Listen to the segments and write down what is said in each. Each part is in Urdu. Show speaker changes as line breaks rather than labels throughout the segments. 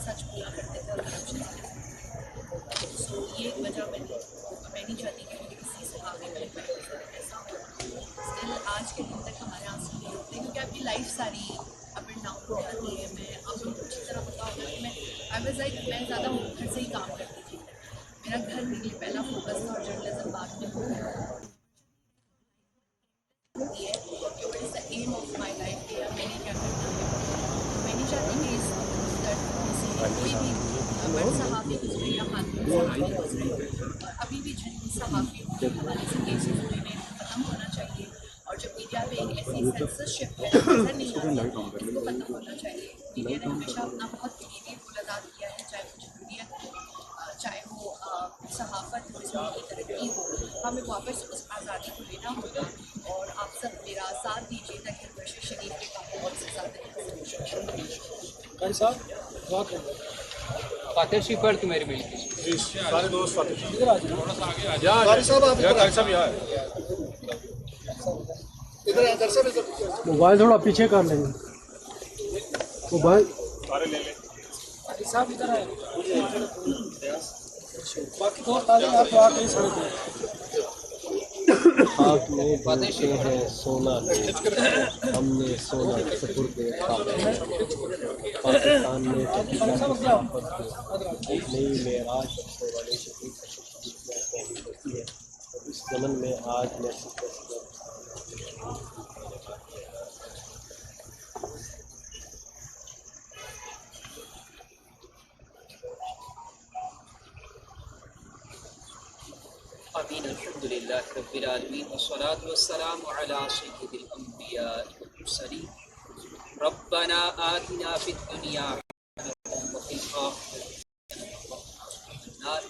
سچ بولا کرتے تھے اور کرپشن سے سو یہ ایک وجہ میں نہیں چاہتی کہ مجھے کسی صحافی میں ایسا ہو. اسٹل آج کے دن تک ہمارے آنسو نہیں ہوتے کیونکہ آپ کی لائف ساری اپ اینڈ ڈاؤن ہو جاتی ہے. میں آپ لوگوں کو اچھی طرح پتا ہوگا کہ میں زیادہ گھر سے ہی کام کرتی تھی. میرا گھر میرے لیے پہلا فوکس تھا اور جرنلزم بعد میں ہو گیا. What is the aim of my life کہ میں نے کیا کرنا ہے. میں نہیں چاہتی کہ اس درد میں سے کوئی بھی مرد صحافی گزرے یا خاتون صحافی گزرے. اور ابھی بھی جن صحافیوں کے حوالے سے کیسز ہوئے ہیں ختم ہونا چاہیے. اور جو میڈیا پہ ایک ایسی سینسرشپ ہے نظر نہیں آتی اس کو ختم ہونا چاہیے. میڈیا نے ہمیشہ اپنا بہت کلیدی رول ادا کیا ہے چاہے وہ جمہوریت ہو چاہے وہ صحافت ہو اس میں کی ترقی ہو. ہمیں واپس اس آزادی کو لینا ہوگا اور آپ سب میرا ساتھ دیجیے تاکہ ہم نشر شریف کے کاموں اور سے زیادہ
فاتح شریف پر تمہاری ملتی
جی سارے دوست
موبائل تھوڑا پیچھے کر لیں گے. موبائل
صاحب ادھر آئے. باقی دوست آ جائیں آپ تو آ کے
ہاتھ میں بولتے ہیں سونا ہم نے سونا سپرد پاکستان میں ایک نئی معراج والے شہید ہوتی ہے. اس زمن میں آج میں
آمین. الحمد للہ رب العالمین والصلاة والسلام علی سید الانبیاء والمرسلین. ربنا آتنا فی الدنیا وفی الآخرۃ النار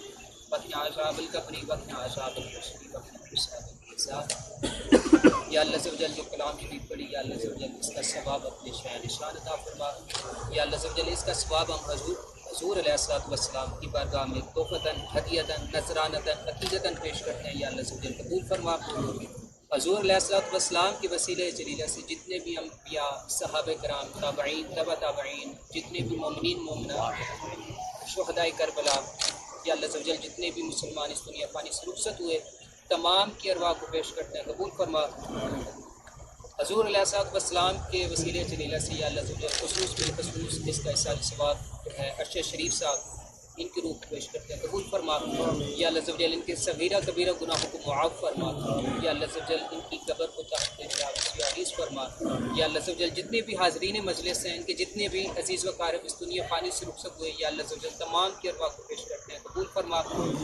وقنا عذاب القبر وقنا عذاب الحشر وقنا عذاب الحساب. یا اللہ عز و جل جو کلام شریف پڑھی یا اللہ عز و جل اس کا ثواب اپنے شان نشان عطا فرما. یا اللہ عز و جل اس کا ثواب ہم حضور علیہ السلام کی بارگاہ میں تحفتاً ہدیتاً نذرانتاً عقیدتاً پیش کرتے ہیں. یا اللہ عز و جل قبول فرما. حضور علیہ السلام کے وسیلہ جلیلہ سے جتنے بھی انبیاء صحابہ کرام تابعین تبع تابعین جتنے بھی مومنین مومنات شہدائے کربلا یا اللہ عز و جل جتنے بھی مسلمان اس دنیا فانی سے رخصت ہوئے تمام کی ارواح کو پیش کرتے ہیں. قبول فرما. حضور علیہ السلام کے وسیلہ جلیلہ سے یا اللہ عز و جل خصوص بالخصوص اس کا احسان ثواب ہے عرش شریف صاحب ان کی روح پیش کرتے ہیں. قبول فرما. یا اللہ عز و جل ان کے صغیرہ کبیرہ گناہوں کو معاف فرما. یا اللہ عز و جل ان کی قبر کو تحت عزیز فرما. یا اللہ عز و جل جتنے بھی حاضرین مجلس ہیں ان کے جتنے بھی عزیز و قارب اس دنیا فانی سے رخصت ہوئے یا اللہ عز و جل تمام کی ارواح کو پیش کرتے ہیں. قبول فرما.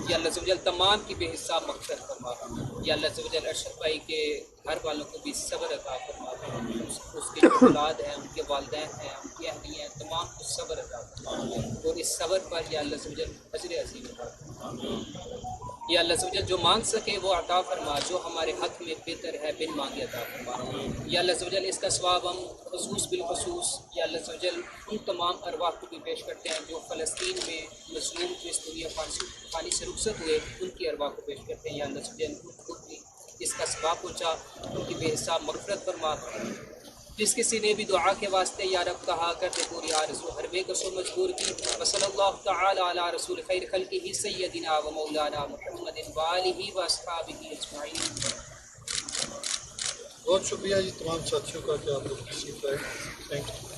یا اللہ عز و جل تمام کی بے حساب مغفرت فرما. یا اللہ عز و جل ارشد بھائی کے گھر والوں کو بھی صبر عطا فرما. اس کے جو اولاد ہیں ان کے والدین ہیں ان کی اہلیہ ہیں تمام کو صبر عطا فرما. اور اس صبر پر یا اللہ عز و جل اجر عظیم عطا فرما. یا اللہ عز و جل جو مانگ سکے وہ عطا فرما. جو ہمارے حق میں بہتر ہے بن مانگے عطا فرما. یا اللہ عز و جل اس کا ثواب ہم خصوص بالخصوص یا اللہ عز و جل ان تمام ارواح کو بھی پیش کرتے ہیں جو فلسطین میں مظلوم جو اس دنیا فانی سے رخصت ہوئے ان کی ارواح کو پیش کرتے ہیں. یا اللہ عز و جل خود بھی اس کا ثواب پہنچا ان کی بے حساب مغفرت فرما. جس کسی نے بھی دعا کے واسطے یا رب کہا کرتے پوری آرزو ہر بے کسو مجبور کی. وصلی اللہ تعالی علی رسول خیر خلقہ سیدنا و مولانا محمد وآلہ و اصحابہ اجمعین.
بہت شکریہ جی تمام ساتھیوں کا کہ آپ لوگ تشریف لائے. Thank you.